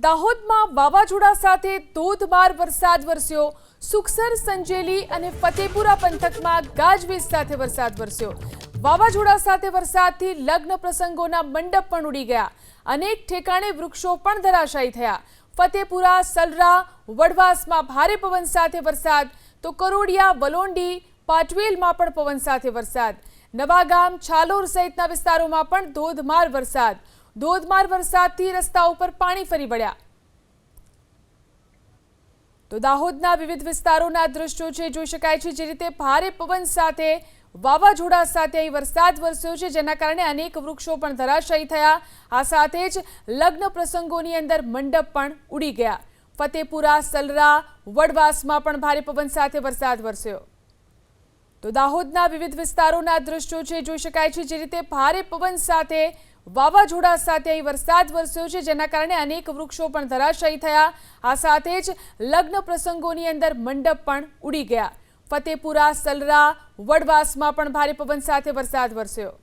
દાહોદમાં વાવાઝોડા સાથે ધોધમાર વરસાદ વરસ્યો। સુખસર, સંજેલી અને ફતેપુરા પંથકમાં ગાજવીજ સાથે વરસાદ વરસ્યો। વાવાઝોડા સાથે વરસાદથી લગ્ન પ્રસંગોના મંડપ પણ ઉડી ગયા। અનેક ઠેકાણે વૃક્ષો પણ ધરાશાયી થયા। ફતેપુરા, સલરા, વડવાસમાં ભારે પવન સાથે વરસાદ, તો કરોડિયા, વલોંડી, પાટવેલમાં પણ પવન સાથે વરસાદ। નવાગામ, છાલોર સહિતના વિસ્તારોમાં પણ ધોધમાર વરસાદ। ધોધમાર વરસાદથી રસ્તા ઉપર પાણી ફરી વળ્યા। તો દાહોદના વિવિધ વિસ્તારોના દ્રશ્યો છે, જોઈ શકાય છે જે રીતે ભારે પવન સાથે વાવાઝોડા સાથે અહીં વરસાદ વરસ્યો છે, જેના કારણે અનેક વૃક્ષો પણ ધરાશાયી થયા। આ સાથે જ લગ્ન પ્રસંગોની અંદર મંડપ પણ ઉડી ગયા। ફતેપુરા, સલરા, વડવાસમાં પણ ભારે પવન સાથે વરસાદ વરસ્યો। તો દાહોદના વિવિધ વિસ્તારોના દ્રશ્યો છે, જોઈ શકાય છે જે રીતે ભારે પવન સાથે વાવાઝોડા સાથે અહીં વરસાદ વરસ્યો છે, જેના કારણે અનેક વૃક્ષો પણ ધરાશાયી થયા। આ સાથે જ લગ્ન પ્રસંગોની અંદર મંડપ પણ ઉડી ગયા। ફતેપુરા, સલરા, વડવાસમાં પણ ભારે પવન સાથે વરસાદ વરસ્યો।